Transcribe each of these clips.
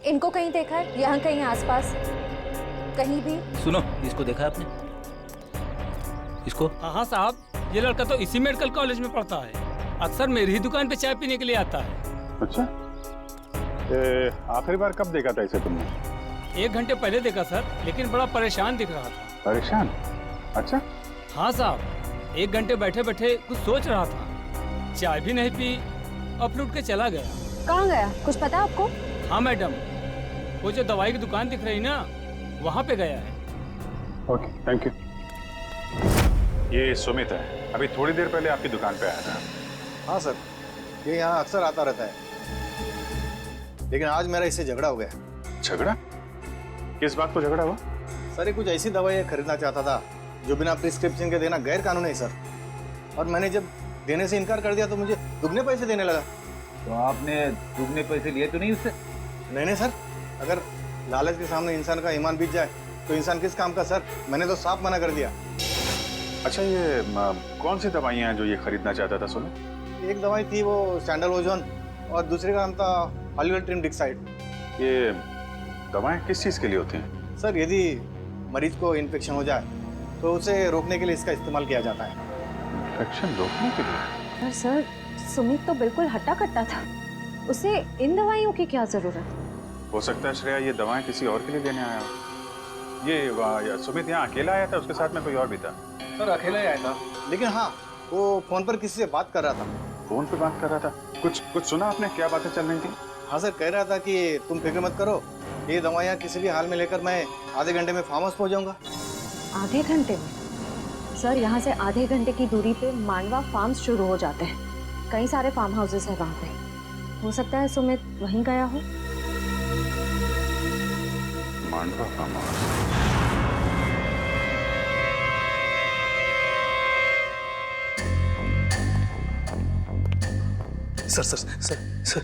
इनको कहीं देखा है? यहाँ कहीं आसपास कहीं भी? सुनो, इसको देखा है आपने? इसको? हाँ साहब, ये लड़का तो इसी मेडिकल कॉलेज में पढ़ता है। अक्सर मेरी ही दुकान पे चाय पीने के लिए आता है। अच्छा, आखिरी बार कब देखा था इसे तुमने? 1 घंटे पहले देखा सर, लेकिन बड़ा परेशान दिख रहा था। परेशान? अच्छा। हाँ साहब, 1 घंटे बैठे बैठे कुछ सोच रहा था। चाय भी नहीं पी और उठ के चला गया। कहाँ गया, कुछ पता है आपको? हाँ मैडम, वो जो दवाई की दुकान दिख रही ना, वहाँ पे गया है। Okay, thank you. ये सुमित है, अभी थोड़ी देर पहले आपकी दुकान पे आया था। हाँ सर, ये यहाँ अक्सर आता रहता है, लेकिन आज मेरा इससे झगड़ा हो गया। झगड़ा? किस बात को झगड़ा हुआ? सर, ये कुछ ऐसी दवाई खरीदना चाहता था जो बिना प्रिस्क्रिप्शन के देना गैर कानूनी है सर, और मैंने जब देने से इनकार कर दिया तो मुझे दुगने पैसे देने लगा। तो आपने दुगने पैसे लिए तो नहीं उससे? नहीं सर, अगर लालच के सामने इंसान का ईमान बीत जाए तो इंसान किस काम का सर, मैंने तो साफ मना कर दिया। अच्छा, ये कौन सी दवाइयाँ हैं जो ये खरीदना चाहता था सुमित? एक दवाई थी वो सैंडल ओजोन, और दूसरे का नाम था हॉलीवुड डिक्साइड। ये दवाएं किस चीज़ के लिए होती हैं? सर, यदि मरीज को इन्फेक्शन हो जाए तो उसे रोकने के लिए इसका इस्तेमाल किया जाता है। इन्फेक्शन रोकने के लिए? पर सर, सुमित तो बिल्कुल हट्टा कट्टा था, उसे इन दवाइयों की क्या जरूरत? हो सकता है श्रेया ये दवाएं किसी और के लिए देने आया हो। ये सुमित यहाँ अकेला आया था, उसके साथ में कोई और भी था? सर, अकेला ही आया था, लेकिन हाँ, वो फोन पर किसी से बात कर रहा था। फोन पे बात कर रहा था? कुछ सुना आपने? क्या बातें चल रही थी? हाँ सर, कह रहा था कि तुम फिक्र मत करो, ये दवाइयाँ किसी भी हाल में लेकर मैं आधे घंटे में फार्म हाउस पहुँच जाऊंगा। आधे घंटे में? सर, यहाँ से आधे घंटे की दूरी पे मांडवा फार्म्स शुरू हो जाते हैं। कई सारे फार्म हाउसेस हैं वहाँ पे। हो सकता है सुमित वहीं गया हो। Mandwa farm house? Sir sir sir sir,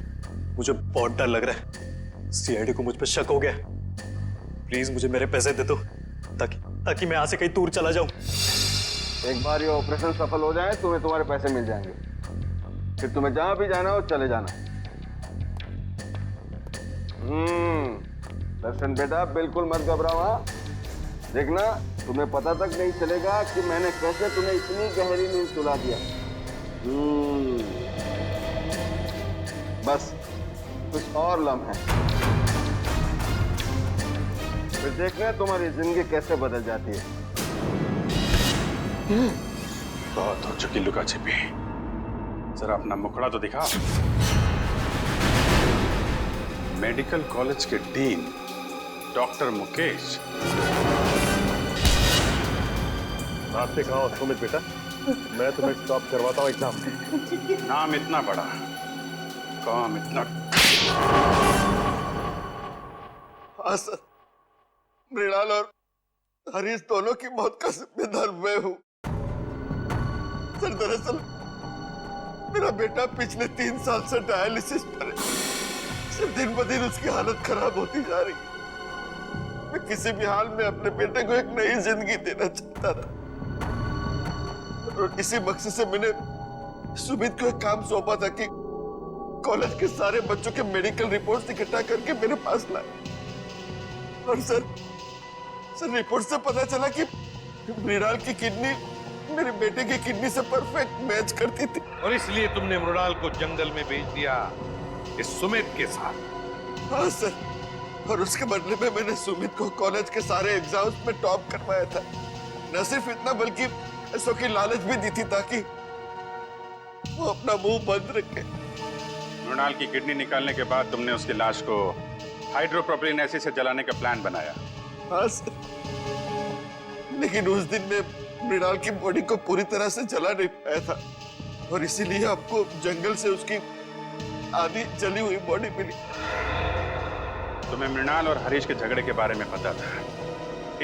मुझे बहुत डर लग रहा है। सीआईडी को मुझ पर शक हो गया। प्लीज मुझे मेरे पैसे दे दो, ताकि मैं यहाँ से कहीं दूर चला जाऊं। एक बार ये ऑपरेशन सफल हो जाए तुम्हें तुम्हारे पैसे मिल जाएंगे, फिर तुम्हें जहां भी जाना हो चले जाना। दर्शन बेटा, बिल्कुल मत घबराओ। हाँ, देखना तुम्हें पता तक नहीं चलेगा कि मैंने कैसे तुम्हें इतनी गहरी नींद सुला दिया। बस कुछ और लम्हे, फिर देखना तुम्हारी जिंदगी कैसे बदल जाती है। बहुत हो चुकी लुका छिपी, जरा अपना मुखड़ा तो दिखा। मेडिकल कॉलेज के डीन डॉक्टर मुकेश। आप दिखाओ सुमित बेटा, मैं तुम्हें स्टॉप करवाता हूँ एग्जाम में। नाम इतना बड़ा, काम इतना। हाँ सर, मृणाल और हरीश दोनों की मौत का जिम्मेदार मैं हूँ। सर, दरअसल मेरा बेटा पिछले 3 साल से डायलिसिस पर है। सर, दिन ब दिन उसकी हालत खराब होती जा रही है। मैं किसी भी हाल में अपने बेटे को एक नई जिंदगी देना चाहता था, और इसी मकसद से मैंने सुमित को एक काम सौंपा था कि कॉलेज के सारे बच्चों के मेडिकल रिपोर्ट्स इकट्ठा करके मेरे पास लाए। और सर, रिपोर्ट से पता चला कि मृणाल की किडनी मेरे बेटे की किडनी से परफेक्ट मैच करती थी। और इसलिए तुमने मृणाल को जंगल में भेज दिया इस सुमित के साथ। हाँ सर, और उसके बदले में मैंने सुमित को कॉलेज के सारे एग्जाम्स में टॉप करवाया था। न सिर्फ इतना, बल्कि पैसों की लालच भी दी थी ताकि वो अपना मुंह बंद रखे। मृणाल की किडनी निकालने के बाद तुमने उसकी लाश को हाइड्रोप्रोपिलीन एसिड से जलाने का प्लान बनाया। हाँ सर, लेकिन उस दिन में मृणाल की बॉडी को पूरी तरह से जला नहीं पाया था, और इसीलिए आपको जंगल से उसकी आधी जली हुई बॉडी मिली। तुम्हें मृणाल और हरीश के झगड़े के बारे में पता था,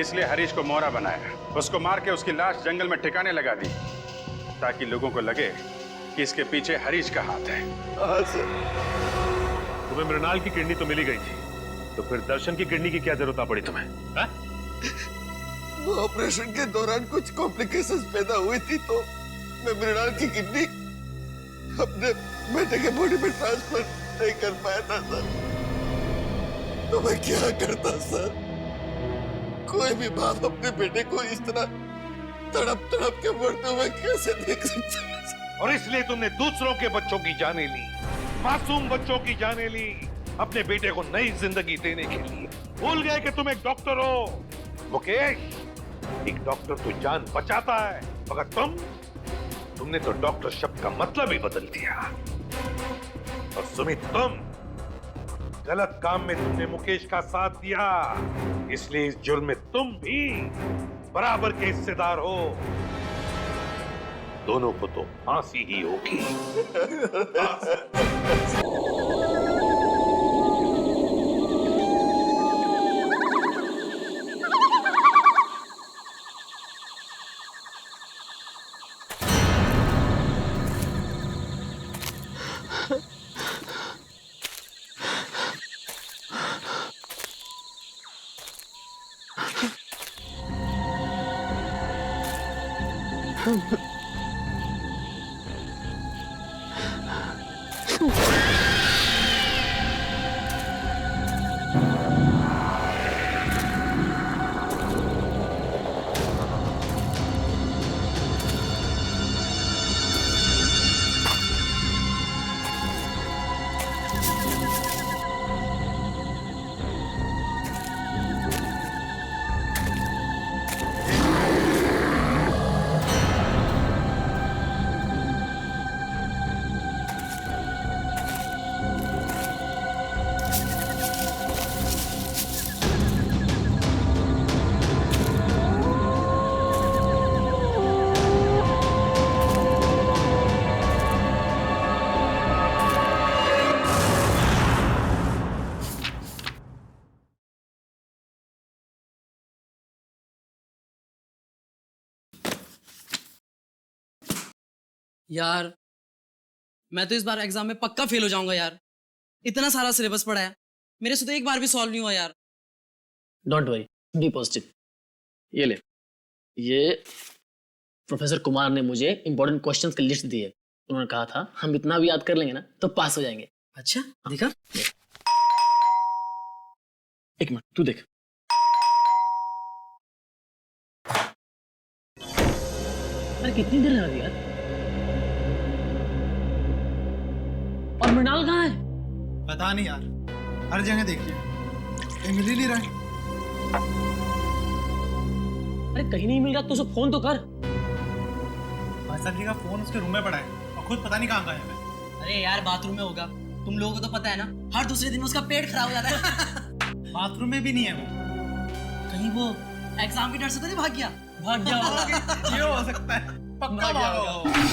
इसलिए हरीश को मोहरा बनाया, उसको मार के उसकी लाश जंगल में ठिकाने लगा दी, ताकि लोगों को लगे कि इसके पीछे हरीश का हाथ है। हाँ सर। तुम्हें मृणाल की किडनी तो मिली गई थी, तो फिर दर्शन की किडनी की क्या जरूरत पड़ी तुम्हें? हा? वो ऑपरेशन के दौरान कुछ कॉम्प्लिकेशंस पैदा हुई थी, तो मैं मृणाल की किडनी अपने बेटे के बॉडी में ट्रांसफर नहीं कर पाया था सर। तो मैं क्या करता सर? कोई भी बाप अपने बेटे को इस तरह तड़प तड़प के मरते हुए कैसे देख सकता है? और इसलिए तुमने दूसरों के बच्चों की जानें ली, मासूम बच्चों की जानें ली, अपने बेटे को नई जिंदगी देने के लिए। भूल गए कि तुम एक डॉक्टर हो। मुकेश, एक डॉक्टर तो जान बचाता है, मगर तुमने तो डॉक्टर शब्द का मतलब ही बदल दिया। और सुमित, तुम गलत काम में तुमने मुकेश का साथ दिया, इसलिए इस जुर्म में तुम भी बराबर के हिस्सेदार हो। दोनों को तो फांसी ही होगी। यार मैं तो इस बार एग्जाम में पक्का फेल हो जाऊंगा यार। इतना सारा सिलेबस पढ़ा है, मेरे से तो एक बार भी सॉल्व नहीं हुआ यार। Don't worry, be positive. ये ले, ये प्रोफेसर कुमार ने मुझे इंपॉर्टेंट क्वेश्चंस की लिस्ट दी है। उन्होंने कहा था हम इतना भी याद कर लेंगे ना तो पास हो जाएंगे। अच्छा देखा? एक मिनट, तू देख। अरे कितनी देर लगा दी यार। और मृणाल कहाँ है? पता नहीं यार, हर जगह देख लिया, कहीं मिल ही नहीं रहा। अरे कहीं नहीं मिल रहा तो उसे फोन तो कर। भाई साहब जी का फोन उसके रूम में पड़ा है और खुद पता नहीं कहाँ गायब है। अरे यार बाथरूम में होगा, तुम लोगों को तो पता है ना, हर दूसरे दिन उसका पेट खराब हो जाता है। बाथरूम में भी नहीं है वो। कहीं वो एग्जाम के डर से तो नहीं भाग गया? भाग गया होगा। ये हो सकता है, पक्का भाग गया भागा होगा। होगा।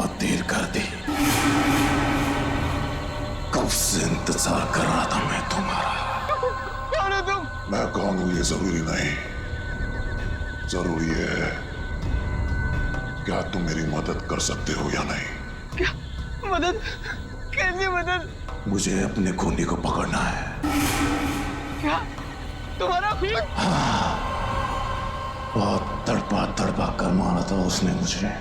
बहुत देर कर दी। कब से इंतजार कर रहा था मैं तुम्हारा। कौन है तुम? मैं कौन हूं ये जरूरी नहीं, जरूरी है क्या तुम मेरी मदद कर सकते हो या नहीं। क्या मदद? कैसी मदद? मुझे अपने खूनी को पकड़ना है। क्या तुम्हारा खून? बहुत तड़पा तड़पा कर मारा था उसने मुझे।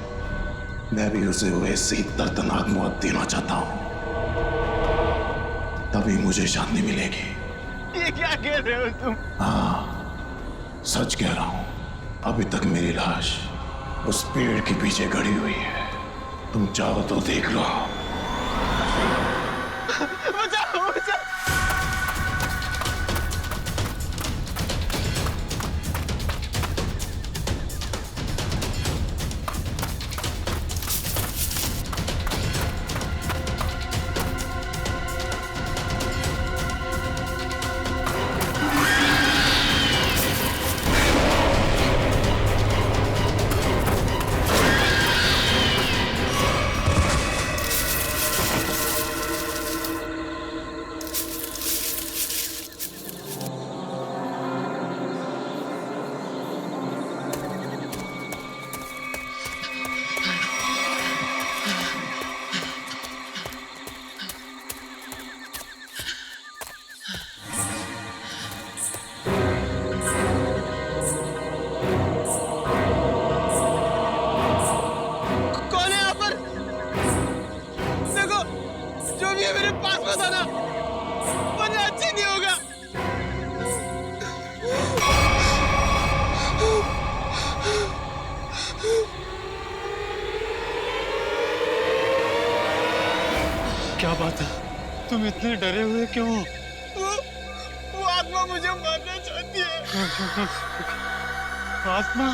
मैं भी उसे वैसे ही दर्दनाक मौत देना चाहता हूं, तभी मुझे शांति मिलेगी। ये क्या कह रहे हो तुम? हाँ, सच कह रहा हूं। अभी तक मेरी लाश उस पेड़ के पीछे गड़ी हुई है, तुम चाहो तो देख लो। बचाओ बचाओ। क्या बात है, तुम इतने डरे हुए क्यों हो? वो आत्मा मुझे मारना चाहती है। आत्मा?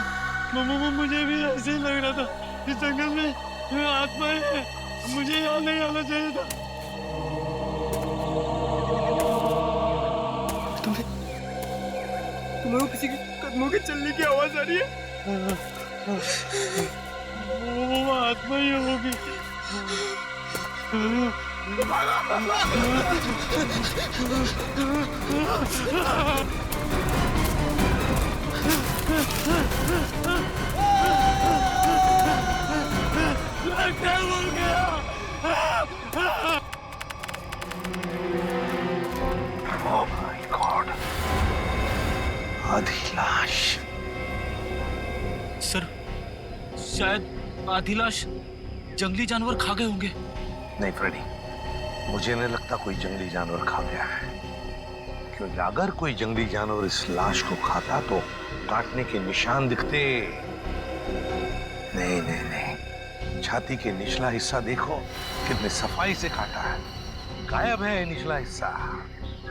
मुझे भी ऐसे ही लग रहा था। इस जंगल में आत्माएं हैं, मुझे यहाँ नहीं आना चाहिए था। तुम्हें किसी के कदमों के चलने की आवाज आ रही है? वो आत्मा ही होगी। Oh my God! आधी लाश। सर, शायद आधी लाश जंगली जानवर खा गए होंगे। नहीं फ्रेडी, मुझे नहीं लगता कोई जंगली जानवर खा गया है, क्योंकि अगर कोई जंगली जानवर इस लाश को खाता तो काटने के निशान दिखते। नहीं नहीं नहीं, छाती के निचला हिस्सा देखो, कितने सफाई से काटा है। गायब है निचला हिस्सा।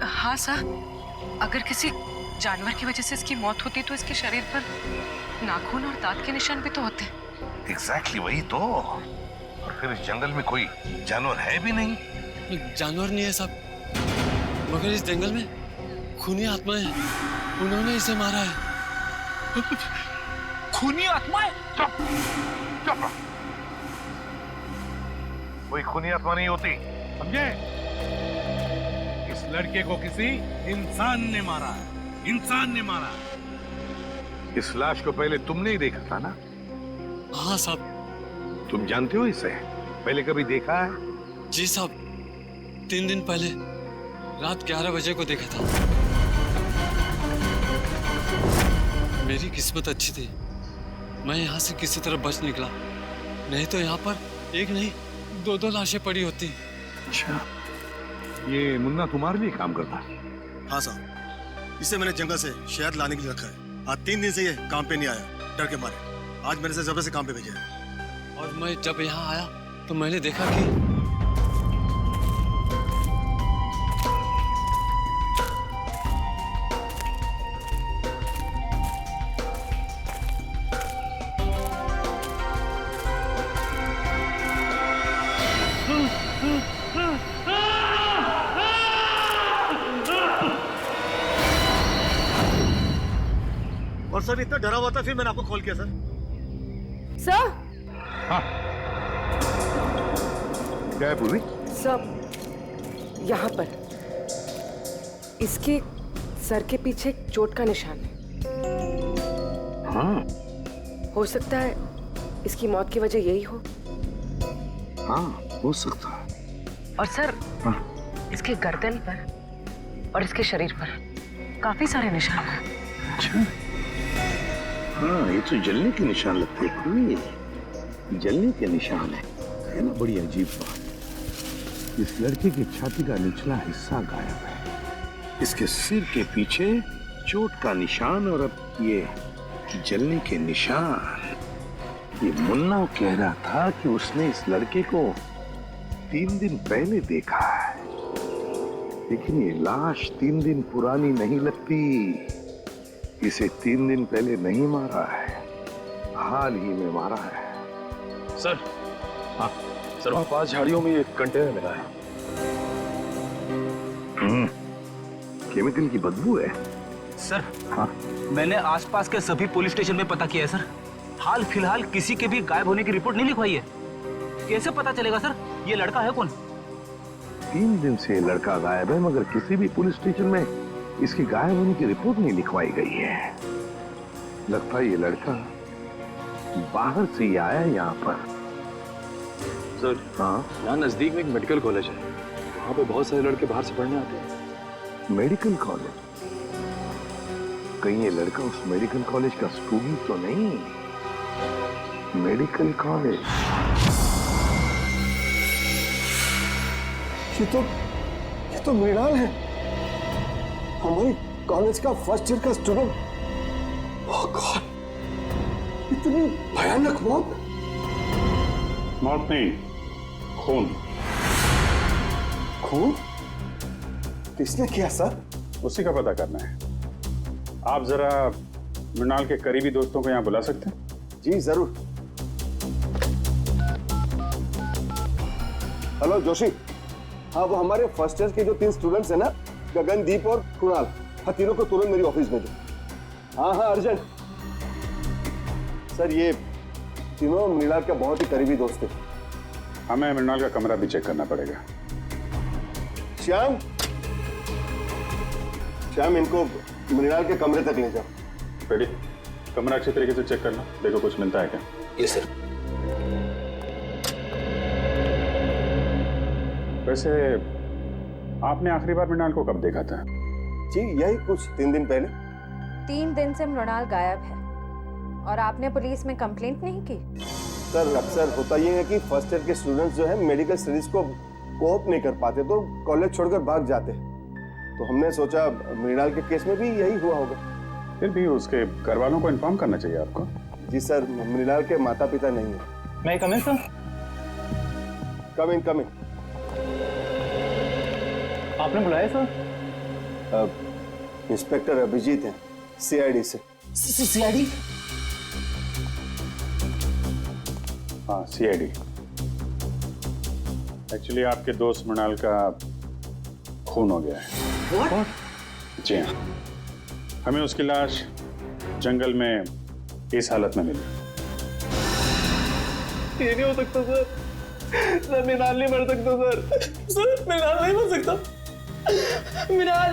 हाँ सर, अगर किसी जानवर की वजह से इसकी मौत होती तो इसके शरीर पर नाखून और दांत के निशान भी तो होते। एग्जैक्टली वही तो। और फिर इस जंगल में कोई जानवर है भी नहीं। जानवर नहीं है साहब, मगर इस जंगल में खूनी आत्माएं हैं, उन्होंने इसे मारा है। खूनी आत्माएं? चुप चुप, कोई खूनी आत्मा नहीं होती, समझे? इस लड़के को किसी इंसान ने मारा है, इंसान ने मारा है। इस लाश को पहले तुमने ही देखा था ना? हाँ साहब। तुम जानते हो इसे? पहले कभी देखा है? जी साहब, 3 दिन पहले रात 11 बजे को देखा था। मेरी किस्मत अच्छी थी, मैं यहाँ से किसी तरह बच निकला, नहीं तो यहाँ पर एक नहीं 2 लाशें पड़ी होती। अच्छा, ये मुन्ना तुम्हारे लिए काम करता है? हाँ साहब, इसे मैंने जंगल से शहद लाने के लिए रखा है। आज 3 दिन से ये काम पे नहीं आया, डर के मारे। आज मैंने इसे जबरदस्ती काम पे भेजा है। और मैं जब यहाँ आया तो मैंने देखा कि और सर इतना डरा हुआ था, फिर मैंने आपको कॉल किया सर। सर, हाँ क्या है पूर्वी? सब यहाँ पर इसके सर के पीछे एक चोट का निशान है। हाँ हो सकता है इसकी मौत की वजह यही हो। हाँ हो सकता है। और सर इसके गर्दन पर और इसके शरीर पर काफी सारे निशान हैं। अच्छा हाँ, ये तो जलने के निशान लगते हैं पूर्वी, जलने के निशान है ना? बड़ी अजीब बात, इस लड़के की छाती का निचला हिस्सा गायब है, इसके सिर के पीछे चोट का निशान और अब ये जलने के निशान। ये मुन्ना कह रहा था कि उसने इस लड़के को 3 दिन पहले देखा है, लेकिन ये लाश 3 दिन पुरानी नहीं लगती। इसे 3 दिन पहले नहीं मारा है, हाल ही में मारा है। सर हाँ सर, वहाँ 5 झाड़ियों में एक कंटेनर मिला है। केमिकल की बदबू है। सर हाँ मैंने आसपास के सभी पुलिस स्टेशन में पता किया है सर, हाल फिलहाल किसी के भी गायब होने की रिपोर्ट नहीं लिखवाई है। कैसे पता चलेगा सर ये लड़का है कौन? 3 दिन से लड़का गायब है, मगर किसी भी पुलिस स्टेशन में इसकी गायब होने की रिपोर्ट नहीं लिखवाई गई है। लगता है ये लड़का बाहर से ही आया है यहाँ पर। सर हाँ यहाँ नजदीक में एक मेडिकल कॉलेज है, वहाँ पे बहुत सारे लड़के बाहर से पढ़ने आते हैं। Medical college? कहीं ये लड़का उस मेडिकल कॉलेज का स्टूडेंट तो नहीं? मेडिकल कॉलेज, ये तो मृणाल है, हमारे कॉलेज का फर्स्ट ईयर का स्टूडेंट। ओह गॉड, इतनी भयानक मौत। मौत नहीं, खून। खून? किसने किया सर? उसी का पता करना है। आप जरा मृणाल के करीबी दोस्तों को यहाँ बुला सकते हैं? जी जरूर। हेलो जोशी, हाँ वो हमारे फर्स्ट ईयर के जो 3 स्टूडेंट्स हैं ना, गगनदीप और कुणाल, हाँ तीनों को तुरंत मेरी ऑफिस भेजो। हाँ हाँ अर्जेंट। सर ये तीनों मृणाल का बहुत ही करीबी दोस्त है। हमें मृणाल का कमरा भी चेक करना पड़ेगा। श्याम, श्याम इनको मृणाल के कमरे तक ले जाओ। बेटी कमरा अच्छे तरीके से चेक करना, देखो कुछ मिलता है क्या। Yes sir. वैसे आपने आखिरी बार मृणाल को कब देखा था? जी यही कुछ 3 दिन पहले। 3 दिन से मृणाल गायब है और आपने पुलिस में कंप्लेंट नहीं की? सर अक्सर होता यह है कि फर्स्ट ईयर के स्टूडेंट्स जो है मेडिकल स्टडीज को कोप नहीं कर पाते तो कॉलेज छोड़कर भाग जाते हैं, तो हमने सोचा मृणाल के केस में भी यही हुआ होगा। फिर भी उसके घर वालों को इन्फॉर्म करना चाहिए आपको। जी सर, मृणाल के माता पिता नहीं है। मैं कम इन सर? कम इन। आपने बुलाया सर? इंस्पेक्टर अभिजीत हैं, सीआईडी से। सीआईडी? हाँ सीआईडी। एक्चुअली आपके दोस्त मृणाल का खून हो गया है। What? जी हाँ, हमें उसकी लाश जंगल में इस हालत में मिली। ये नहीं हो सकता सर, सर मृणाल नहीं मर सकता सर मृणाल नहीं मर सकता, मृणाल।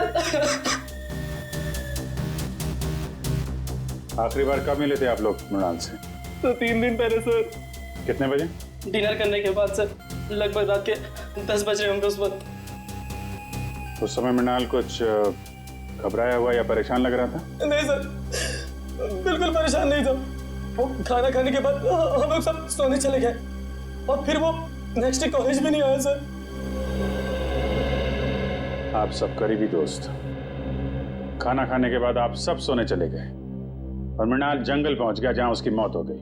आखिरी बार कब मिले थे आप लोग मृणाल से? तो 3 दिन पहले सर। कितने बजे? डिनर करने के बाद सर, लगभग रात के 10 बज रहे होंगे उस वक्त। उस समय मृणाल कुछ घबराया हुआ या परेशान लग रहा था? नहीं सर, बिल्कुल परेशान नहीं था। वो खाना खाने के बाद हम लोग सब सोने चले गए और फिर वो नेक्स्ट डे कॉलेज भी नहीं आया सर। आप सब करीबी दोस्त, खाना खाने के बाद आप सब सोने चले गए और मृणाल जंगल पहुंच गया जहां उसकी मौत हो गई।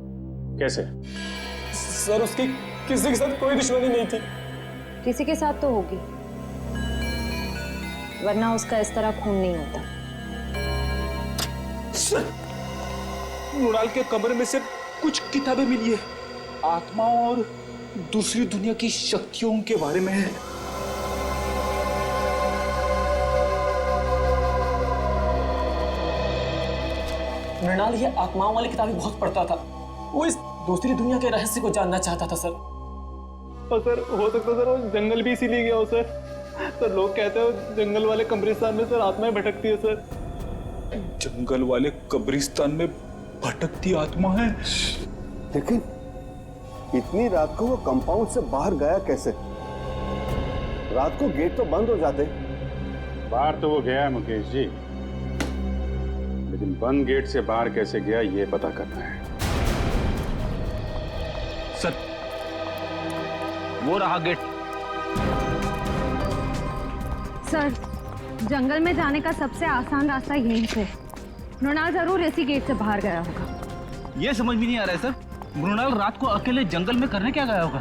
कैसे? सर उसकी किसी के साथ कोई दुश्मनी नहीं थी। किसी के साथ तो होगी, वरना उसका इस तरह खून नहीं होता। मृणाल के कमरे में से कुछ किताबें मिली है, आत्माओं और दूसरी दुनिया की शक्तियों के बारे में है। मृणाल ये आत्माओं वाली किताबें बहुत पढ़ता था। वो इस दूसरी दुनिया के रहस्य को जानना चाहता था सर। और सर हो सकता है सर वो जंगल भी इसीलिए गया हो सर। सर लोग कहते हैं जंगल वाले कब्रिस्तान में सर आत्माएं भटकती है सर। जंगल वाले कब्रिस्तान में भटकती आत्मा है? लेकिन इतनी रात को वो कंपाउंड से बाहर गया कैसे? रात को गेट तो बंद हो जाते। बाहर तो वो गया है मुकेश जी, लेकिन बंद गेट से बाहर कैसे गया ये पता करना है। सर वो रहा गेट। सर जंगल में जाने का सबसे आसान रास्ता यहीं से। मृणाल जरूर इसी गेट से बाहर गया होगा। ये समझ में नहीं आ रहा है सर, मृणाल रात को अकेले जंगल में करने क्या गया होगा?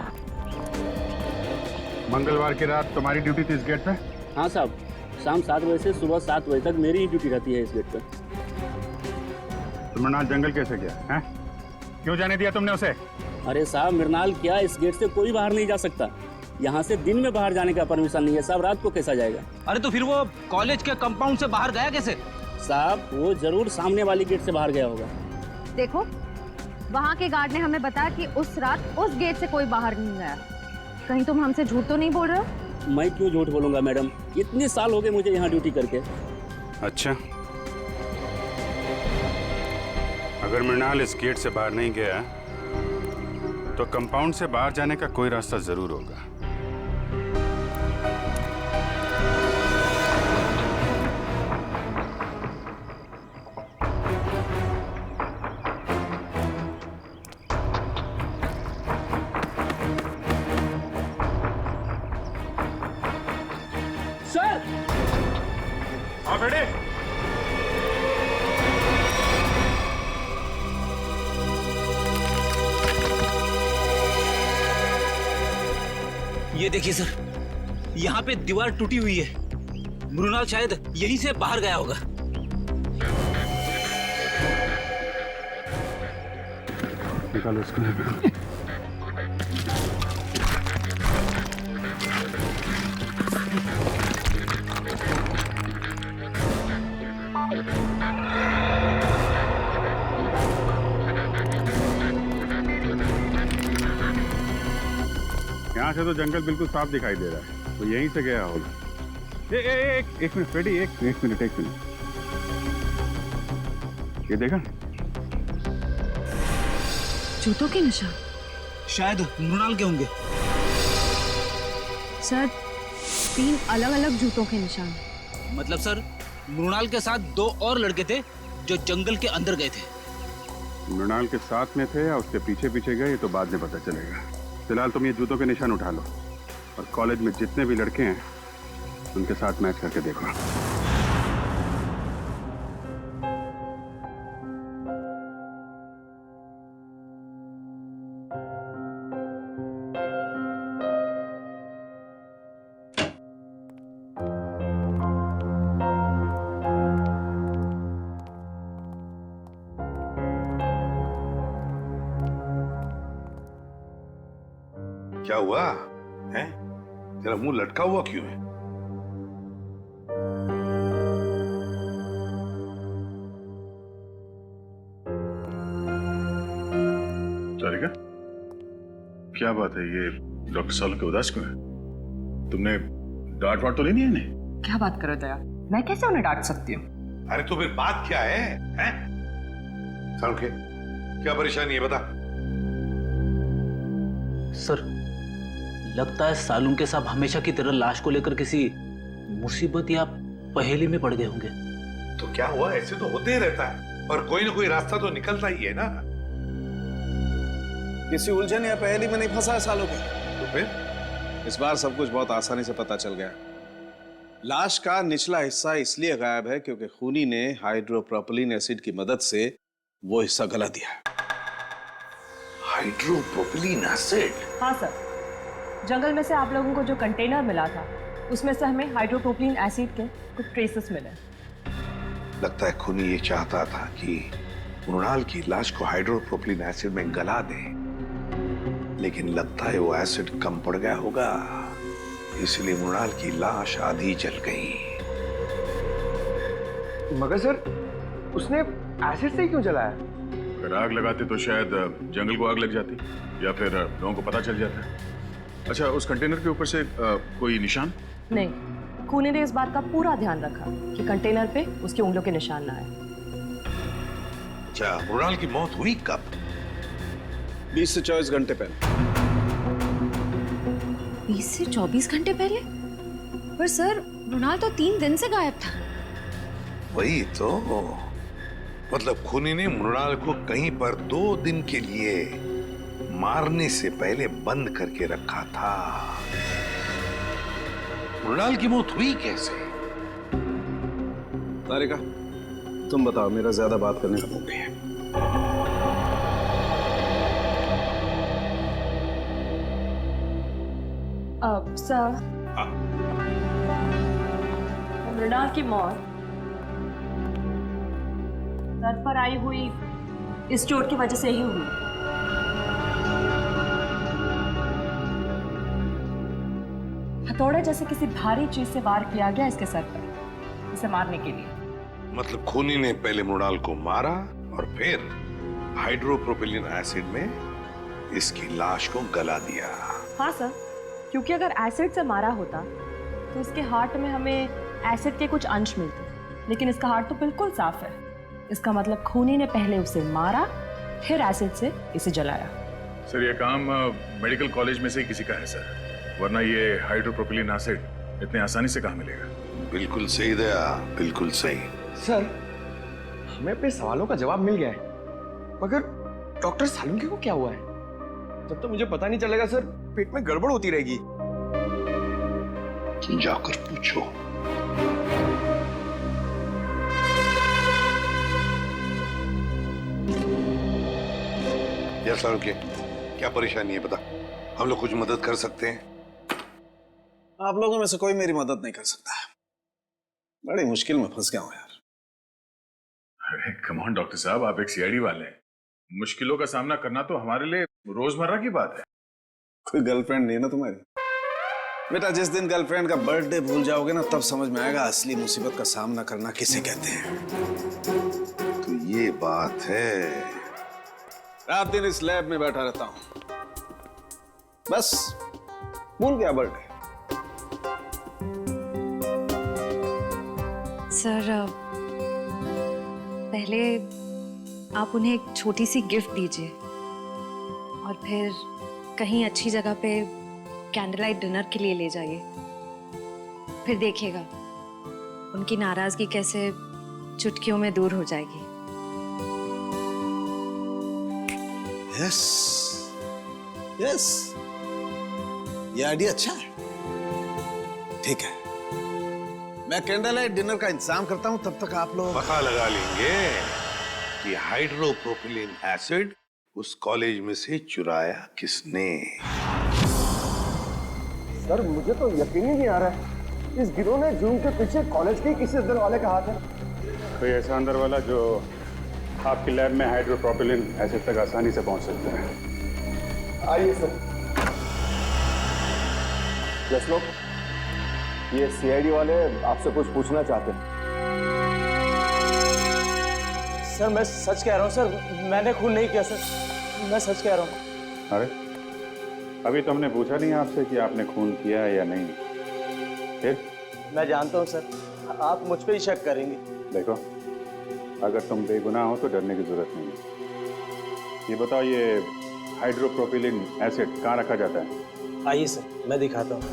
मंगलवार की रात तुम्हारी ड्यूटी थी इस गेट पे? हाँ साहब, शाम 7 बजे से सुबह 7 बजे तक मेरी ही ड्यूटी रहती है इस गेट पर। तो मृणाल जंगल कैसे गया है? क्यों जाने दिया तुमने उसे? अरे साहब, मृणाल क्या, इस गेट से कोई बाहर नहीं जा सकता। यहाँ से दिन में बाहर जाने का परमिशन नहीं है साहब, रात को कैसा जाएगा? अरे तो फिर वो कॉलेज के कंपाउंड से बाहर गया कैसे? साहब वो जरूर सामने वाली गेट से बाहर गया होगा। देखो वहाँ के गार्ड ने हमें बताया कि उस रात उस गेट से कोई बाहर नहीं गया। कहीं तुम हमसे झूठ तो नहीं बोल रहे हो? मैं क्यों झूठ बोलूंगा मैडम, इतने साल हो गए मुझे यहाँ ड्यूटी करके। अच्छा, अगर मृणाल इस गेट से बाहर नहीं गया तो कंपाउंड से बाहर जाने का कोई रास्ता जरूर होगा। सर हाँ बेटे, ये देखिए सर, यहाँ पे दीवार टूटी हुई है। मृणाल शायद यहीं से बाहर गया होगा। निकालो इसको। यहाँ से तो जंगल बिल्कुल साफ दिखाई दे रहा है, तो यहीं से गया होगा। एक मिनट फ्रेडी, एक मिनट। ये देखा जूतों के निशान? शायद मृणाल के होंगे। सर 3 अलग अलग जूतों के निशान। मतलब सर मृणाल के साथ 2 और लड़के थे जो जंगल के अंदर गए थे। मृणाल के साथ में थे या उसके पीछे पीछे गए ये तो बाद में पता चलेगा। फिलहाल तुम ये जूतों के निशान उठा लो और कॉलेज में जितने भी लड़के हैं उनके साथ मैच करके देखो। क्या हुआ है? तेरा मुंह लटका हुआ क्यों है? सारिका, क्या बात है? ये डॉक्टर सालू के उदास क्यों है? तुमने डांट वाट तो नहीं दिया इन्हें? क्या बात करो दया, मैं कैसे उन्हें डांट सकती हूँ? अरे तो फिर बात क्या है? हैं? सालू क्या परेशानी है बता। सर लगता है सालून के साहब हमेशा की तरह लाश को लेकर किसी मुसीबत या पहेली में पड़ गए होंगे। तो क्या हुआ? ऐसे तो होते ही रहता है और कोई ना कोई रास्ता तो निकलता ही है ना। किसी उलझन या पहेली में नहीं फंसा है सालों के। तो फिर इस बार सब कुछ बहुत आसानी से पता चल गया। लाश का निचला हिस्सा इसलिए गायब है क्योंकि खूनी ने हाइड्रोप्रोपिलीन एसिड की मदद से वो हिस्सा गला दिया। हाइड्रोप्रोपिलीन एसिड? हाँ सर, जंगल में से आप लोगों को जो कंटेनर मिला था उसमें से हमें हाइड्रोप्रोपिलीन एसिड के कुछ ट्रेसेस मिले। लगता है खूनी ये चाहता था कि मृणाल की लाश को हाइड्रोप्रोपिलीन एसिड में गला दे, लेकिन लगता है वो एसिड कम पड़ गया होगा, इसलिए मृणाल की लाश आधी जल गई। मगर सर उसने एसिड से क्यों जलाया? अगर आग लगाते तो शायद जंगल को आग लग जाती या फिर लोगों को पता चल जाता। अच्छा, उस कंटेनर के ऊपर से कोई निशान? नहीं, खूनी ने इस बात का पूरा ध्यान रखा कि कंटेनर पे उसकी उंगलियों के निशान ना आए। अच्छा, मृणाल की मौत हुई कब? 20 से 24 घंटे पहले। 20 से 24 घंटे पहले? पर सर, मृणाल तो 3 दिन से गायब था। वही तो, मतलब खूनी ने मृणाल को कहीं पर 2 दिन के लिए मारने से पहले बंद करके रखा था। मृणाल की मौत हुई कैसे? तारिका, तुम बताओ, मेरा ज्यादा बात करने का मौका है। सर, मृणाल की मौत सर पर आई हुई इस चोट की वजह से ही हुई। हथौड़े जैसे किसी भारी चीज से वार किया गया इसके सर पर, इसे मारने के लिए। मतलब खूनी ने पहले मृणाल को मारा और फिर हाइड्रोप्रोपिलीन एसिड में इसकी लाश को गला दिया। हाँ सर, क्योंकि अगर एसिड से मारा होता तो इसके हार्ट में हमें एसिड के कुछ अंश मिलते, लेकिन इसका हार्ट तो बिल्कुल साफ है। इसका मतलब खूनी ने पहले उसे मारा, फिर एसिड से इसे जलाया। सर, ये काम मेडिकल कॉलेज में से ही किसी का है सर, वरना ये हाइड्रोप्रोपिलीन एसिड इतने आसानी से कहाँ मिलेगा? बिल्कुल सही दया, बिल्कुल सही। सर, हमें अपने सवालों का जवाब मिल गया है, मगर डॉक्टर सालुंके को क्या हुआ है? जब तक मुझे पता नहीं चलेगा सर, पेट में गड़बड़ होती रहेगी। जाकर पूछो। यार सालुंके, क्या परेशानी है बता, हम लोग कुछ मदद कर सकते हैं? आप लोगों में से कोई मेरी मदद नहीं कर सकता। बड़ी मुश्किल में फंस गया हूं यार। अरे कम ऑन डॉक्टर साहब, आप एक सीआईडी वाले हैं, मुश्किलों का सामना करना तो हमारे लिए रोजमर्रा की बात है। कोई गर्लफ्रेंड नहीं है ना तुम्हारी? बेटा, जिस दिन गर्लफ्रेंड का बर्थडे भूल जाओगे ना, तब समझ में आएगा असली मुसीबत का सामना करना किसे कहते हैं। तो ये बात है। रात दिन इस लैब में बैठा रहता हूं, बस भूल गया बर्थडे। सर, पहले आप उन्हें एक छोटी सी गिफ्ट दीजिए और फिर कहीं अच्छी जगह पे कैंडल लाइट डिनर के लिए ले जाइए। फिर देखिएगा उनकी नाराजगी कैसे चुटकियों में दूर हो जाएगी। यस, यस, ये आइडिया अच्छा है। ठीक है, मैं कैंडल लाइट डिनर का इंतजाम करता हूं, तब तक आप लोग पता लगा लेंगे कि हाइड्रोप्रोपिलीन एसिड उस कॉलेज में से चुराया किसने। सर, मुझे तो यकीन ही नहीं आ रहा है, इस गिरोह ने जूम के पीछे कॉलेज के किसी अंदर वाले का हाथ है। कोई ऐसा अंदर वाला जो आपकी लैब में हाइड्रोप्रोपिलीन एसिड तक आसानी से पहुंच सकता है। आइए सर। यस लोग, ये सीआईडी वाले आपसे कुछ पूछना चाहते हैं। सर, मैं सच कह रहा हूँ सर, मैंने खून नहीं किया सर, मैं सच कह रहा हूँ। अरे, अभी तो हमने पूछा नहीं आपसे कि आपने खून किया है या नहीं। फिर मैं जानता हूँ सर, आप मुझ पे ही शक करेंगे। देखो, अगर तुम बेगुनाह हो तो डरने की जरूरत नहीं है। ये बताओ, ये हाइड्रोप्रोपिलीन एसिड कहाँ रखा जाता है? आइए सर, मैं दिखाता हूँ।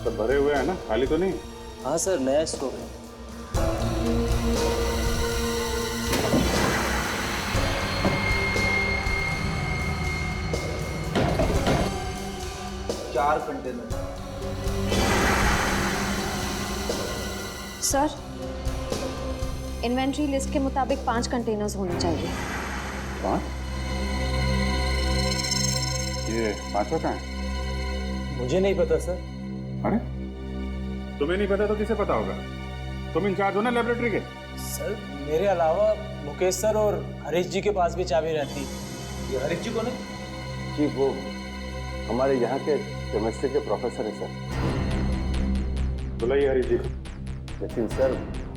सब भरे हुए हैं ना, खाली तो नहीं? हाँ सर, नया स्टॉक है। चार कंटेनर। सर, इन्वेंट्री लिस्ट के मुताबिक 5 कंटेनर्स होने चाहिए। 5? ये 5वां कहाँ है? मुझे नहीं पता सर। अरे, तुम्हें नहीं पता तो किसे पता होगा? तुम इंचार्ज हो ना लेबोरेटरी के। सर, मेरे अलावा मुकेश सर और हरीश जी के पास भी चाबी रहती है। ये हरीश जी कौन है? जी, वो हमारे यहाँ के केमिस्ट्री के प्रोफेसर हैं सर। बुलाइए हरीश जी। लेकिन सर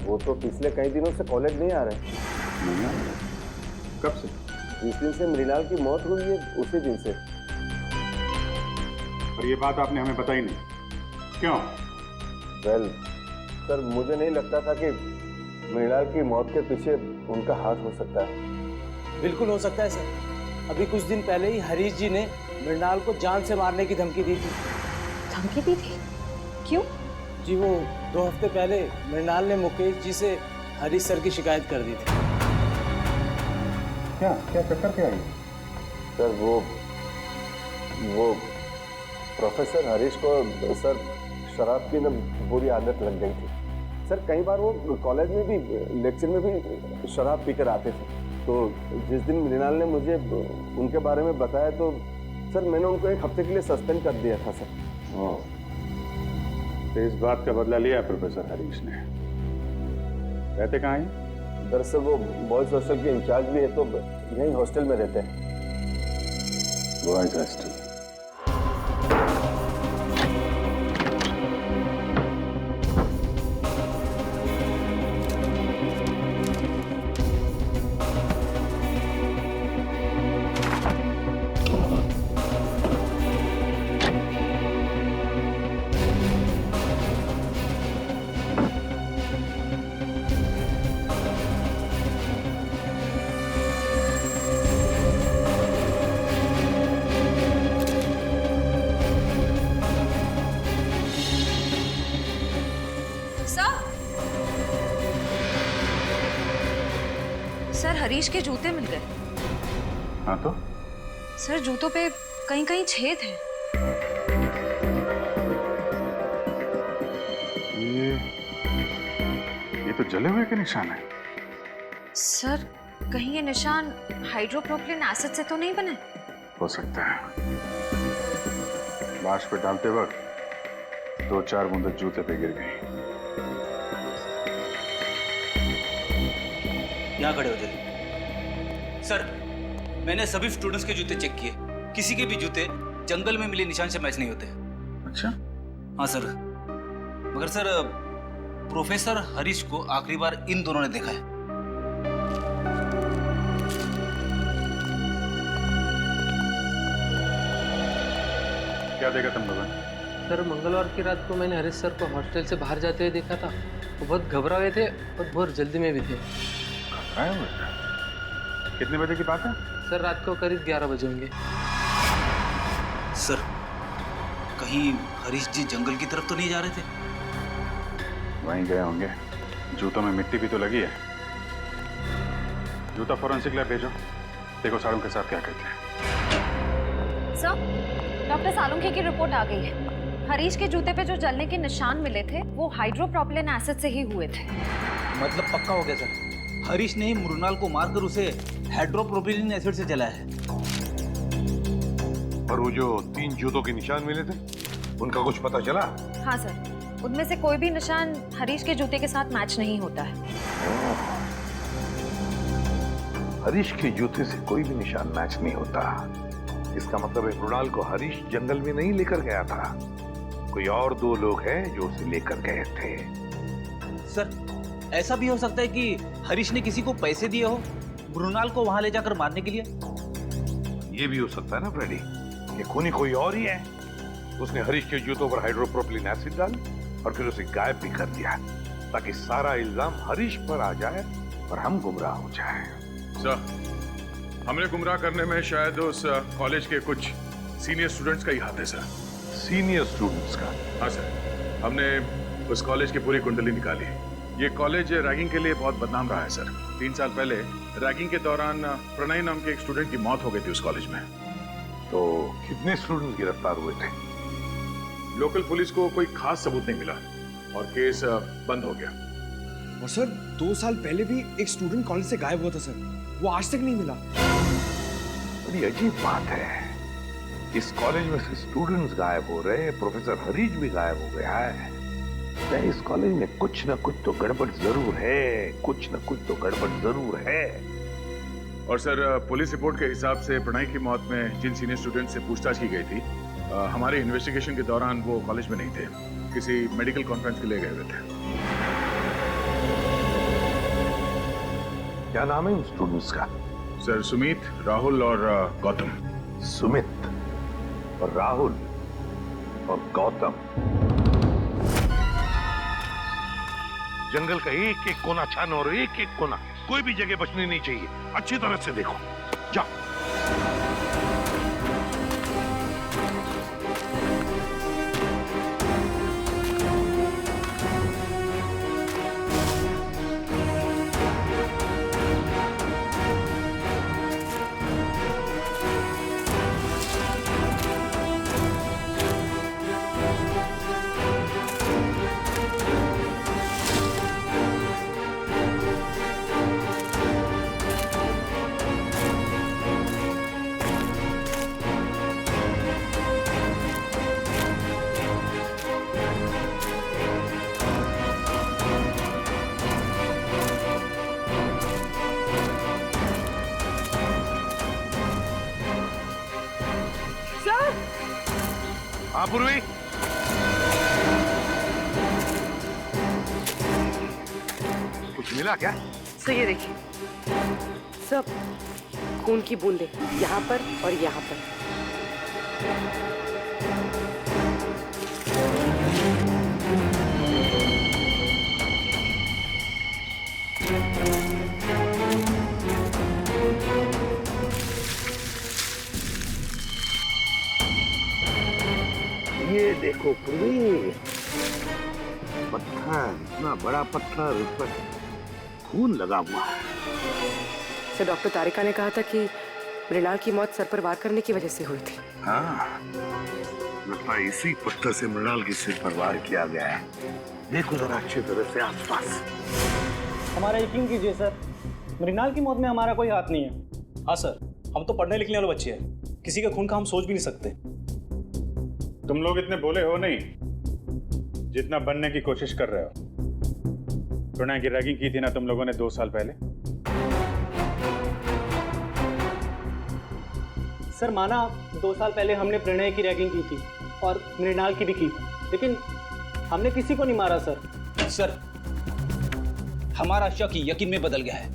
वो तो पिछले कई दिनों से कॉलेज नहीं आ रहे। नहीं आ? कब से? जिस दिन से मृणाल की मौत हुई है उसी दिन से। और ये बात आपने हमें बताई नहीं, क्यों? वेल सर, मुझे नहीं लगता था कि मृणाल की मौत के पीछे उनका हाथ हो सकता है। बिल्कुल हो सकता है सर। अभी कुछ दिन पहले ही हरीश जी ने मृणाल को जान से मारने की धमकी दी थी। धमकी दी थी? क्यों? जी वो 2 हफ्ते पहले मृणाल ने मुकेश जी से हरीश सर की शिकायत कर दी थी। क्या क्या चक्कर क्या है? सर वो प्रोफेसर हरीश को सर शराब की न बुरी आदत लग गई थी। सर कई बार वो कॉलेज में भी लेक्चर में भी शराब पीकर आते थे। तो जिस दिन मृणाल ने मुझे उनके बारे में बताया तो सर मैंने उनको 1 हफ्ते के लिए सस्पेंड कर दिया था सर। तो इस बात का बदला लिया प्रोफेसर हरीश ने। रहते कहाँ हैं? दरअसल वो बॉयज हॉस्टल के इंचार्ज भी है, तो यहीं हॉस्टल में रहते हैं। Boys hostel. सर हरीश के जूते मिल गए। हाँ तो? सर जूतों पे कहीं कहीं छेद है। ये तो जले हुए के निशान है। सर कहीं ये निशान हाइड्रोप्रोपिलीन एसिड से तो नहीं बने? हो सकता है। लाश पे डालते वक्त 2-4 बूंदें जूते पे गिर गई। यहाँ खड़े हो जल्दी। सर मैंने सभी स्टूडेंट्स के जूते चेक किए, किसी के भी जूते जंगल में मिले निशान से मैच नहीं होते। अच्छा? हाँ सर, मगर सर प्रोफेसर हरीश को आखिरी बार इन दोनों ने देखा है। क्या देखा तुम लोगों? सर मंगलवार की रात को मैंने हरीश सर को हॉस्टल से बाहर जाते हुए देखा था। वो बहुत घबरा हुए थे और बहुत जल्दी में भी थे। घबराए हुए थे? कितने बजे की बात है? सर रात को करीब 11 बजे होंगे। सर कहीं हरीश जी जंगल की तरफ तो नहीं जा रहे थे? वहीं गए होंगे। जूतों में मिट्टी भी तो लगी है। जूता फॉरेंसिक लैब भेजो, देखो सालों के साथ क्या कहते हैं। सर डॉक्टर सालुंखे की रिपोर्ट आ गई है। हरीश के जूते पे जो जलने के निशान मिले थे वो हाइड्रोप्रोपिलीन एसिड से ही हुए थे। मतलब पक्का हो गया सर, हरीश ने मृणाल को मारकर उसे हाइड्रोप्रोपिलीन एसिड से जलाया है। और वो जो 3 जूतों के निशान मिले थे उनका कुछ पता चला? हाँ सर, उनमें से कोई भी निशान हरीश के जूते के साथ मैच नहीं होता है। हरीश के जूते से कोई भी निशान मैच नहीं होता। इसका मतलब है मृणाल को हरीश जंगल में नहीं लेकर गया था, कोई और 2 लोग हैं जो उसे लेकर गए थे। सर ऐसा भी हो सकता है कि हरीश ने किसी को पैसे दिए हो मृणाल को वहां ले जाकर मारने के लिए। ये भी हो सकता है ना फ्रेडी कि खूनी कोई और ही है। उसने हरीश के जूतों पर हाइड्रोप्रोपिलीन एसिड डाल और फिर उसे गायब भी कर दिया ताकि सारा इल्जाम हरीश पर आ जाए और हम गुमराह हो जाए। सर हमें गुमराह करने में शायद उस कॉलेज के कुछ सीनियर स्टूडेंट्स का ही हाथ है सर। सीनियर स्टूडेंट्स का? हाँ सर, हमने उस कॉलेज की पूरी कुंडली निकाली। ये कॉलेज रैगिंग के लिए बहुत बदनाम रहा है सर। 3 साल पहले रैगिंग के दौरान प्रणय नाम के एक स्टूडेंट की मौत हो गई थी उस कॉलेज में। तो कितने स्टूडेंट गिरफ्तार हुए थे? लोकल पुलिस को कोई खास सबूत नहीं मिला और केस बंद हो गया। और सर 2 साल पहले भी एक स्टूडेंट कॉलेज से गायब हुआ था सर, वो आज तक नहीं मिला। बड़ी अजीब बात है, इस कॉलेज में से स्टूडेंट्स गायब हो रहे हैं, प्रोफेसर हरीश भी गायब हो गया है। इस कॉलेज में कुछ न कुछ तो गड़बड़ जरूर है, कुछ न कुछ तो गड़बड़ जरूर है। और सर पुलिस रिपोर्ट के हिसाब से प्रणय की मौत में जिन सीनियर स्टूडेंट से पूछताछ की गई थी हमारे इन्वेस्टिगेशन के दौरान वो कॉलेज में नहीं थे, किसी मेडिकल कॉन्फ्रेंस के लिए गए हुए थे। क्या नाम है उन स्टूडेंट्स का? सर सुमित, राहुल और गौतम। सुमित और राहुल और गौतम। जंगल का एक एक कोना छानो और एक एक कोना, कोई भी जगह बचनी नहीं चाहिए। अच्छी तरह से देखो, जाओ। हाँ पूर्वी, कुछ मिला क्या? सर ये देखिए, सब खून की बूंदें यहाँ पर और यहाँ पर। ये देखो पूर्वी, पत्थर, इतना बड़ा पत्थर, उस पर खून लगा हुआ है। सर डॉक्टर तारिका ने कहा था कि मृणाल की मौत सर पर वार करने की वजह से हुई थी। हाँ, लगता है इसी पत्थर से मृणाल के सिर पर वार किया गया है। देखो जरा अच्छी तरह से आसपास। हमारा यकीन कीजिए सर, मृणाल की मौत में हमारा कोई हाथ नहीं है। हाँ सर, हम तो पढ़ने लिखने वाले बच्चे हैं, किसी के खून का हम सोच भी नहीं सकते। तुम लोग इतने भोले हो नहीं जितना बनने की कोशिश कर रहे हो। प्रणय की रैगिंग की थी ना तुम लोगों ने 2 साल पहले। सर माना 2 साल पहले हमने प्रणय की रैगिंग की थी और मृणाल की भी की, लेकिन हमने किसी को नहीं मारा सर। सर, हमारा शक यकीन में बदल गया है।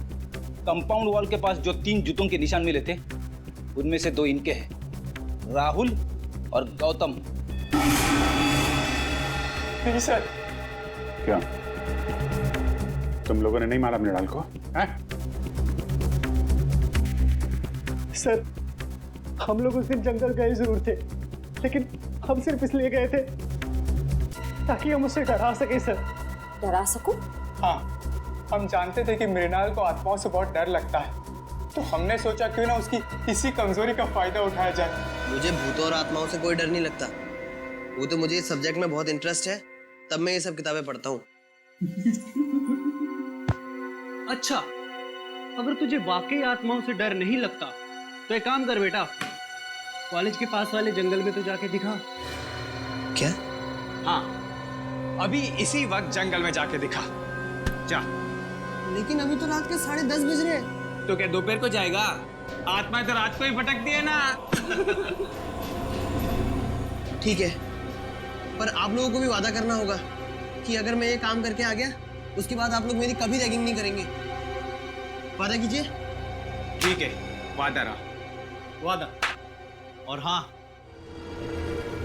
कंपाउंड वॉल के पास जो 3 जूतों के निशान मिले थे, उनमें से 2 इनके हैं, राहुल और गौतम। नहीं सर। क्या तुम लोगों ने नहीं मारा मृणाल को? हैं? सर, हम लोग उस दिन जंगल गए जरूर थे, लेकिन हम सिर्फ इसलिए गए थे ताकि हम उसे डरा सके सर। डरा सको? हाँ, हम जानते थे कि मृणाल को आत्माओं से बहुत डर लगता है, तो हमने सोचा क्यों ना उसकी इसी कमजोरी का फायदा उठाया जाए। मुझे भूतों और आत्माओं से कोई डर नहीं लगता। वो तो मुझे इस सब्जेक्ट में बहुत इंटरेस्ट है, तब मैं ये सब किताबें पढ़ता हूँ। अच्छा, अगर तुझे वाकई आत्माओं से डर नहीं लगता तो एक काम कर बेटा, कॉलेज के पास वाले जंगल में तो जाके दिखा। क्या? हाँ, अभी इसी वक्त जंगल में जाके दिखा। जा। लेकिन अभी तो रात के 10:30 बज रहे हैं। तो क्या दोपहर को जाएगा? आत्मा तो रात को ही भटक दिए ना। ठीक है, पर आप लोगों को भी वादा करना होगा कि अगर मैं ये काम करके आ गया, उसके बाद आप लोग मेरी कभी रैगिंग नहीं करेंगे। वादा कीजिए। ठीक है, वादा रहा। वादा। और हाँ,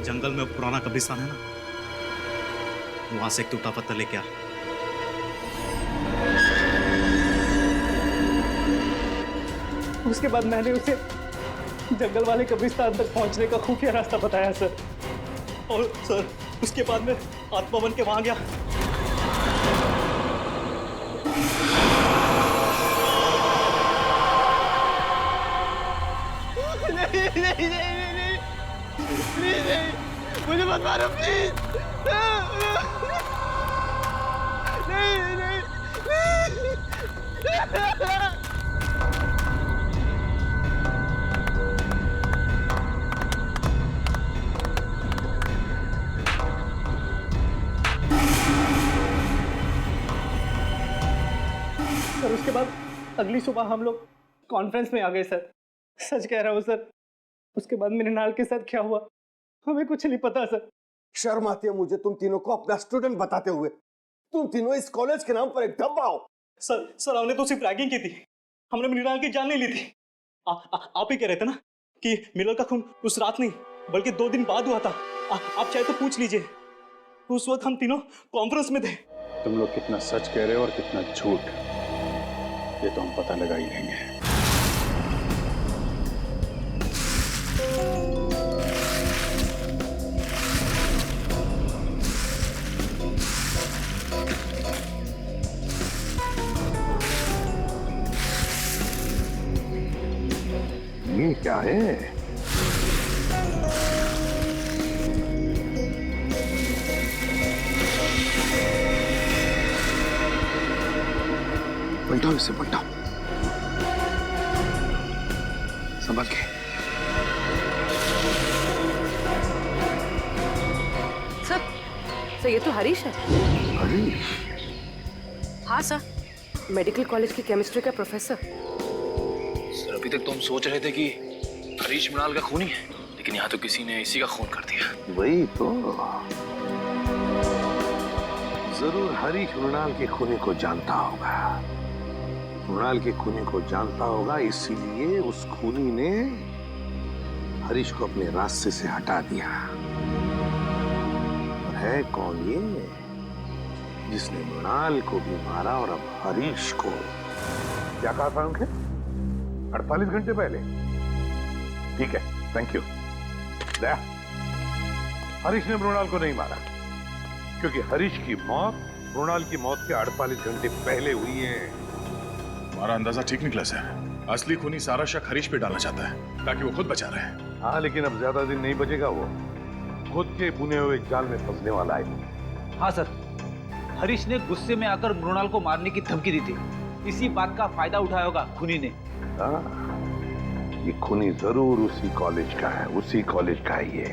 जंगल में पुराना कब्रिस्तान है ना, वहां से एक टूटा पत्थर लेके आ। उसके बाद मैंने उसे जंगल वाले कब्रिस्तान तक पहुंचने का खुफिया रास्ता बताया सर, और सर उसके बाद मैं आत्मा बन के वहां गया। नहीं नहीं नहीं नहीं, प्लीज नहीं, मुझे मत मारो प्लीज। नहीं नहीं, सर उसके बाद अगली सुबह हम लोग कॉन्फ्रेंस में आ गए सर। सच कह रहा हूँ सर, उसके बाद मृणाल के साथ क्या हुआ हमें कुछ नहीं पता सर। शर्म आती है मुझे तुम तीनों को अपना स्टूडेंट बताते हुए। तुम तीनों इस कॉलेज के नाम पर एक धब्बा हो। सर हमने तो सिर्फ रैगिंग की थी, हमने मृणाल की जान नहीं ली थी। आप ही कह रहे थे ना कि मिलर का खून उस रात नहीं बल्कि 2 दिन बाद हुआ था। आप चाहे तो पूछ लीजिए, उस वक्त हम तीनों कॉन्फ्रेंस में थे। तुम लोग कितना सच कह रहे हो और कितना झूठ, ये तो हम पता लगा ही लेंगे। ये क्या है? पलटाओ इसे, पलटाओ। संभाल के। सर ये तो हरीश है। हरीश? हाँ सर, मेडिकल कॉलेज की केमिस्ट्री का प्रोफेसर। सर अभी तक तो हम सोच रहे थे कि हरीश मृणाल का खूनी है, लेकिन यहाँ तो किसी ने इसी का खून कर दिया। वही तो, जरूर हरीश मृणाल के खूनी को जानता होगा। मृणाल के खूनी को जानता होगा, इसीलिए उस खूनी ने हरीश को अपने रास्ते से हटा दिया। और है कौन ये जिसने मृणाल को भी मारा और अब हरीश को? क्या कहा था उनके? 48 घंटे पहले? ठीक है, थैंक यू। दया, हरीश ने मृणाल को नहीं मारा, क्योंकि हरीश की मौत मृणाल की मौत के 48 घंटे पहले हुई है। हमारा अंदाजा ठीक निकला सर। असली खूनी सारा शक हरीश पे डालना चाहता है ताकि वो खुद बचा रहे। हाँ, लेकिन अब ज्यादा दिन नहीं बचेगा, वो खुद के बुने हुए जाल में फंसने वाला है। हाँ सर, हरीश ने गुस्से में आकर मृणाल को मारने की धमकी दी थी। इसी बात का फायदा उठाया होगा खूनी ने। हाँ, ये खूनी जरूर उसी कॉलेज का है, उसी कॉलेज का है ये।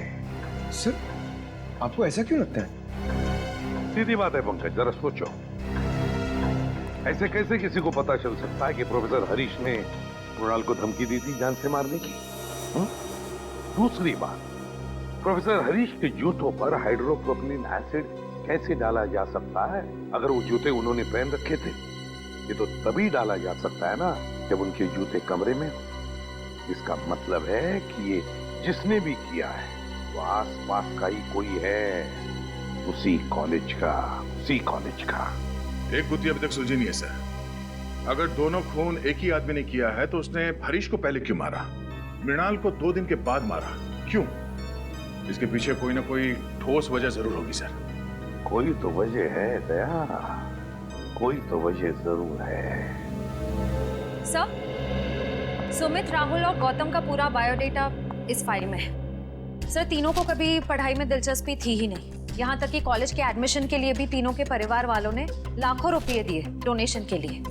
सर, आपको ऐसा क्यों लगता है? सीधी बात है पंकज, जरा सोचो। ऐसे कैसे किसी को पता चल सकता है कि प्रोफेसर हरीश ने मृणाल को धमकी दी थी जान से मारने की? दूसरी बात, प्रोफेसर हरीश के जूतों पर हाइड्रोप्रोपिलीन एसिड कैसे डाला जा सकता है अगर वो जूते उन्होंने पहन रखे थे? ये तो तभी डाला जा सकता है ना जब उनके जूते कमरे में हो। इसका मतलब है कि ये जिसने भी किया है वो आसपास का ही कोई है, उसी कॉलेज का, उसी कॉलेज का। एक गुत्थी अभी तक सुलझी नहीं है सर। अगर दोनों खून एक ही आदमी ने किया है तो उसने हरीश को पहले क्यों मारा, मृणाल को 2 दिन के बाद मारा क्यों? इसके पीछे कोई ना कोई ठोस वजह जरूर होगी सर। कोई तो वजह है दया, कोई तो वजह जरूर है। सर, सुमित, राहुल और गौतम का पूरा बायोडेटा इस फाइल में है। सर, तीनों को कभी पढ़ाई में दिलचस्पी थी ही नहीं। यहाँ तक कि कॉलेज के एडमिशन के लिए भी तीनों के परिवार वालों ने लाखों रुपए दिए डोनेशन के लिए।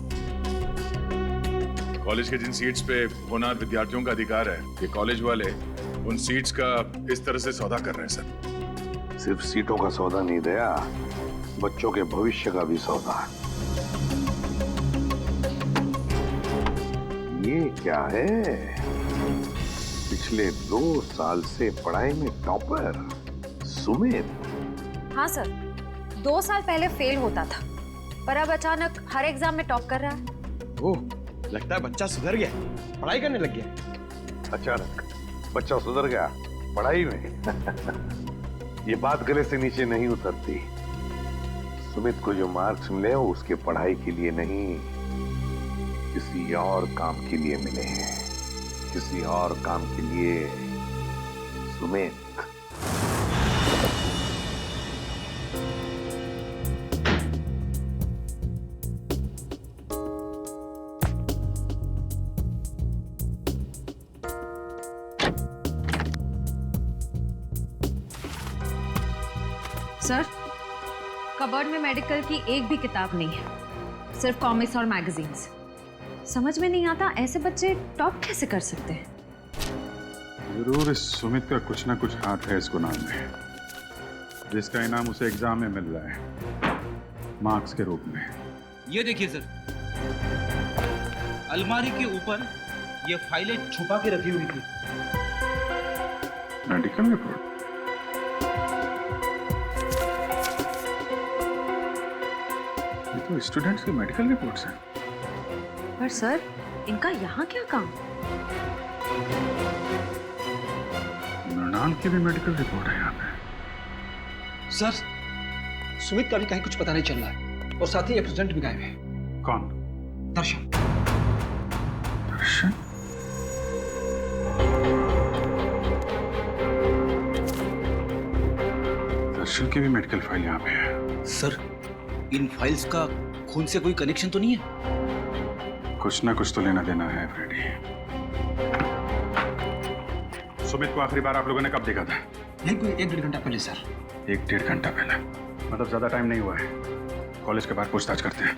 कॉलेज के जिन सीट्स पे होनहार विद्यार्थियों का अधिकार है, ये कॉलेज वाले उन सीट्स का इस तरह से सौदा कर रहे हैं सर। सिर्फ सीटों का सौदा नहीं दया, बच्चों के भविष्य का भी सौदा। ये क्या है? पिछले 2 साल से पढ़ाई में टॉपर सुमित। हाँ सर, 2 साल पहले फेल होता था, पर अब अचानक हर एग्जाम में टॉप कर रहा है। ओह, लगता है बच्चा सुधर गया, पढ़ाई करने लग गया। अचानक बच्चा सुधर गया पढ़ाई में? ये बात गले से नीचे नहीं उतरती। सुमित को जो मार्क्स मिले वो उसके पढ़ाई के लिए नहीं, किसी और काम के लिए मिले हैं, किसी और काम के लिए। सुमित, सर, कबर्ड में मेडिकल की एक भी किताब नहीं है, सिर्फ कॉमिक्स और मैगजीन्स। समझ में नहीं आता ऐसे बच्चे टॉप कैसे कर सकते हैं। जरूर इस सुमित का कुछ ना कुछ हाथ है इस गुनाह में, जिसका इनाम उसे एग्जाम में मिल रहा है मार्क्स के रूप में। ये देखिए सर, अलमारी के ऊपर ये फाइलें छुपा के रखी हुई थी। Medical report? तो स्टूडेंट्स की मेडिकल रिपोर्ट्स हैं। पर सर इनका यहाँ क्या काम? मृणाल की भी मेडिकल रिपोर्ट है यहाँ पे। सर सुमित का भी कहीं कुछ पता नहीं चल रहा है और साथ ही एप्रेजेंट भी गायब है। कौन? दर्शन। दर्शन? दर्शन की भी मेडिकल फाइल यहाँ पे है। सर इन फाइल्स का खून से कोई कनेक्शन तो नहीं है? कुछ ना कुछ तो लेना देना है फ्रेडी। सुमित को आखिरी बार आप लोगों ने कब देखा था? नहीं कोई 1-1.5 घंटा पहले सर। 1-1.5 घंटा पहले, मतलब ज्यादा टाइम नहीं हुआ है। कॉलेज के बाहर पूछताछ करते हैं।